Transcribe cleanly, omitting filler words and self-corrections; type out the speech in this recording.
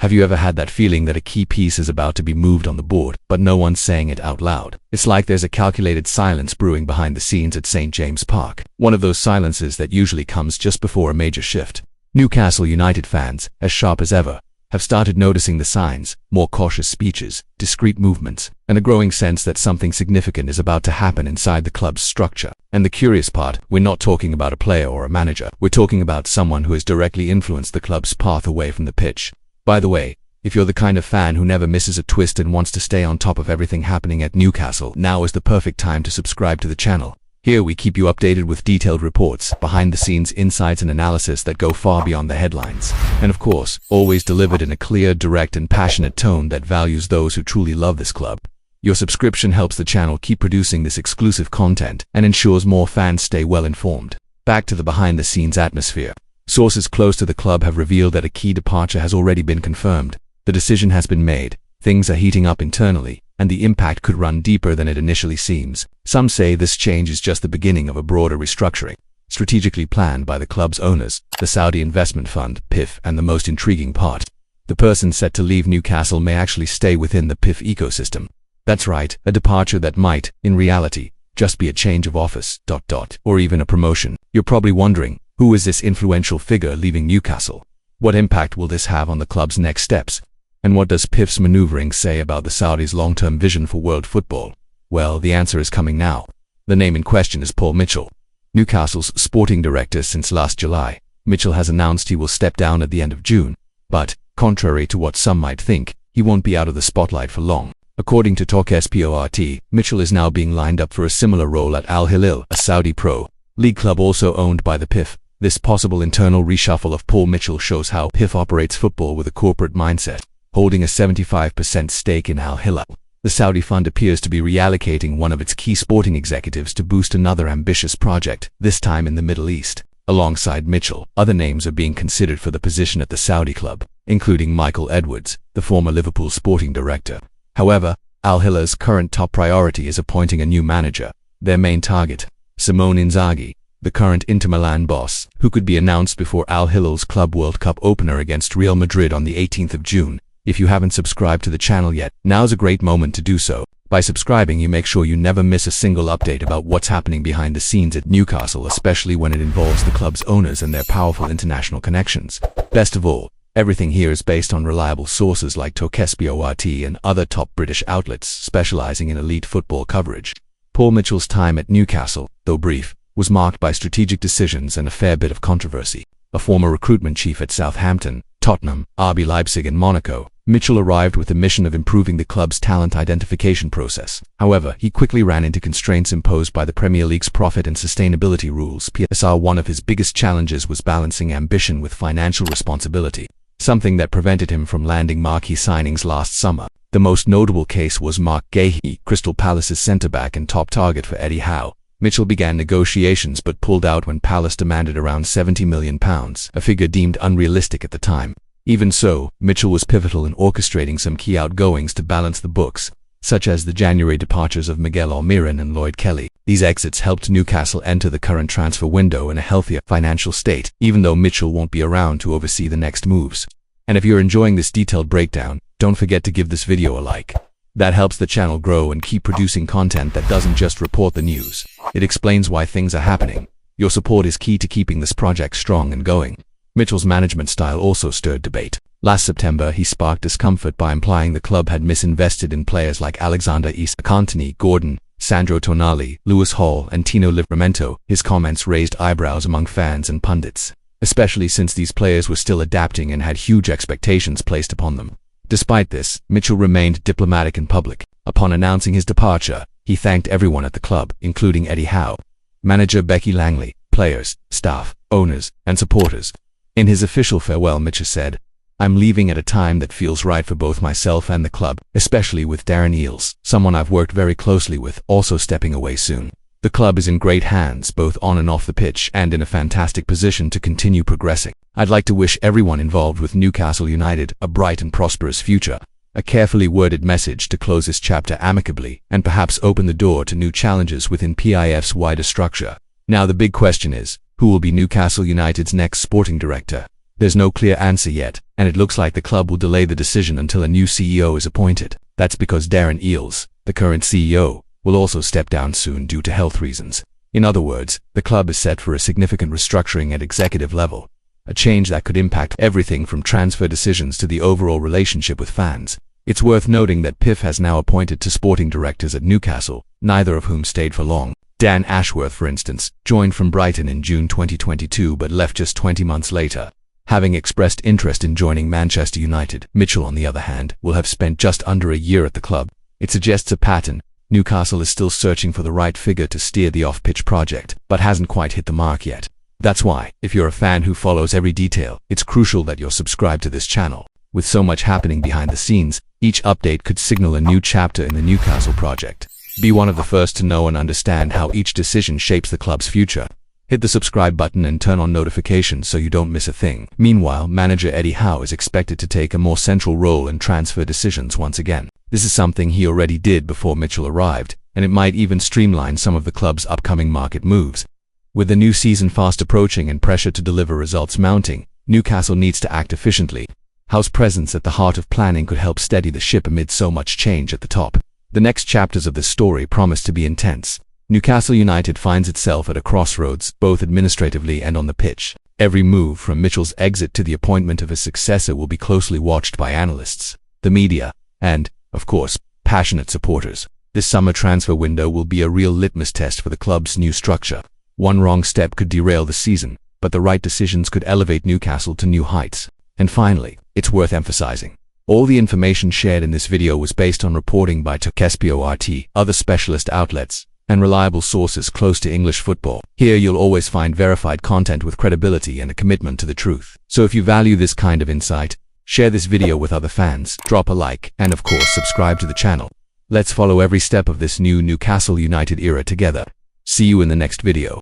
Have you ever had that feeling that a key piece is about to be moved on the board, but no one's saying it out loud? It's like there's a calculated silence brewing behind the scenes at St. James Park. One of those silences that usually comes just before a major shift. Newcastle United fans, as sharp as ever, have started noticing the signs, more cautious speeches, discreet movements, and a growing sense that something significant is about to happen inside the club's structure. And the curious part, we're not talking about a player or a manager. We're talking about someone who has directly influenced the club's path away from the pitch. By the way, if you're the kind of fan who never misses a twist and wants to stay on top of everything happening at Newcastle, now is the perfect time to subscribe to the channel. Here we keep you updated with detailed reports, behind-the-scenes insights and analysis that go far beyond the headlines. And of course, always delivered in a clear, direct and passionate tone that values those who truly love this club. Your subscription helps the channel keep producing this exclusive content and ensures more fans stay well informed. Back to the behind-the-scenes atmosphere. Sources close to the club have revealed that a key departure has already been confirmed. The decision has been made, things are heating up internally, and the impact could run deeper than it initially seems. Some say this change is just the beginning of a broader restructuring, strategically planned by the club's owners, the Saudi investment fund, PIF, and the most intriguing part. The person set to leave Newcastle may actually stay within the PIF ecosystem. That's right, a departure that might, in reality, just be a change of office, or even a promotion. You're probably wondering, who is this influential figure leaving Newcastle? What impact will this have on the club's next steps? And what does PIF's maneuvering say about the Saudis' long-term vision for world football? Well, the answer is coming now. The name in question is Paul Mitchell, Newcastle's sporting director since last July. Mitchell has announced he will step down at the end of June, but, contrary to what some might think, he won't be out of the spotlight for long. According to NEWCASTLE, Mitchell is now being lined up for a similar role at Al Hilal, a Saudi pro league club also owned by the PIF. This possible internal reshuffle of Paul Mitchell shows how PIF operates football with a corporate mindset, holding a 75% stake in Al Hilal. The Saudi fund appears to be reallocating one of its key sporting executives to boost another ambitious project, this time in the Middle East. Alongside Mitchell, other names are being considered for the position at the Saudi club, including Michael Edwards, the former Liverpool sporting director. However, Al Hilal's current top priority is appointing a new manager, their main target, Simone Inzaghi, the current Inter Milan boss, who could be announced before Al Hilal's Club World Cup opener against Real Madrid on the 18th of June. If you haven't subscribed to the channel yet, now's a great moment to do so. By subscribing, you make sure you never miss a single update about what's happening behind the scenes at Newcastle, especially when it involves the club's owners and their powerful international connections. Best of all, everything here is based on reliable sources like NEWCASTLE and other top British outlets specializing in elite football coverage. Paul Mitchell's time at Newcastle, though brief, was marked by strategic decisions and a fair bit of controversy. A former recruitment chief at Southampton, Tottenham, RB Leipzig and Monaco, Mitchell arrived with the mission of improving the club's talent identification process. However, he quickly ran into constraints imposed by the Premier League's profit and sustainability rules. One of his biggest challenges was balancing ambition with financial responsibility, something that prevented him from landing marquee signings last summer. The most notable case was Mark Gahey, Crystal Palace's centre-back and top target for Eddie Howe. Mitchell began negotiations but pulled out when Palace demanded around £70 million, a figure deemed unrealistic at the time. Even so, Mitchell was pivotal in orchestrating some key outgoings to balance the books, such as the January departures of Miguel Almiron and Lloyd Kelly. These exits helped Newcastle enter the current transfer window in a healthier financial state, even though Mitchell won't be around to oversee the next moves. And if you're enjoying this detailed breakdown, don't forget to give this video a like. That helps the channel grow and keep producing content that doesn't just report the news. It explains why things are happening. Your support is key to keeping this project strong and going. Mitchell's management style also stirred debate. Last September, he sparked discomfort by implying the club had misinvested in players like Alexander Isak, Anthony Gordon, Sandro Tonali, Lewis Hall, and Tino Livramento. His comments raised eyebrows among fans and pundits, especially since these players were still adapting and had huge expectations placed upon them. Despite this, Mitchell remained diplomatic in public. Upon announcing his departure, he thanked everyone at the club, including Eddie Howe, manager Becky Langley, players, staff, owners, and supporters. In his official farewell, Mitchell said, "I'm leaving at a time that feels right for both myself and the club, especially with Darren Eales, someone I've worked very closely with, also stepping away soon. The club is in great hands, both on and off the pitch, and in a fantastic position to continue progressing. I'd like to wish everyone involved with Newcastle United a bright and prosperous future." A carefully worded message to close this chapter amicably and perhaps open the door to new challenges within PIF's wider structure. Now the big question is, who will be Newcastle United's next sporting director? There's no clear answer yet, and it looks like the club will delay the decision until a new CEO is appointed. That's because Darren Eales, the current CEO, will also step down soon due to health reasons. In other words, the club is set for a significant restructuring at executive level, a change that could impact everything from transfer decisions to the overall relationship with fans. It's worth noting that PIF has now appointed two sporting directors at Newcastle, neither of whom stayed for long. Dan Ashworth, for instance, joined from Brighton in June 2022 but left just 20 months later, having expressed interest in joining Manchester United. Mitchell, on the other hand, will have spent just under a year at the club. It suggests a pattern. Newcastle is still searching for the right figure to steer the off-pitch project, but hasn't quite hit the mark yet. That's why, if you're a fan who follows every detail, it's crucial that you're subscribed to this channel. With so much happening behind the scenes, each update could signal a new chapter in the Newcastle project. Be one of the first to know and understand how each decision shapes the club's future. Hit the subscribe button and turn on notifications so you don't miss a thing. Meanwhile, manager Eddie Howe is expected to take a more central role in transfer decisions once again. This is something he already did before Mitchell arrived, and it might even streamline some of the club's upcoming market moves. With the new season fast approaching and pressure to deliver results mounting, Newcastle needs to act efficiently. Howe's presence at the heart of planning could help steady the ship amid so much change at the top. The next chapters of this story promise to be intense. Newcastle United finds itself at a crossroads, both administratively and on the pitch. Every move from Mitchell's exit to the appointment of his successor will be closely watched by analysts, the media, and, of course, passionate supporters. This summer transfer window will be a real litmus test for the club's new structure. One wrong step could derail the season, but the right decisions could elevate Newcastle to new heights. And finally, it's worth emphasizing, all the information shared in this video was based on reporting by NEWCASTLE, other specialist outlets, and reliable sources close to English football. Here you'll always find verified content with credibility and a commitment to the truth. So if you value this kind of insight, share this video with other fans, drop a like, and of course subscribe to the channel. Let's follow every step of this new Newcastle United era together. See you in the next video.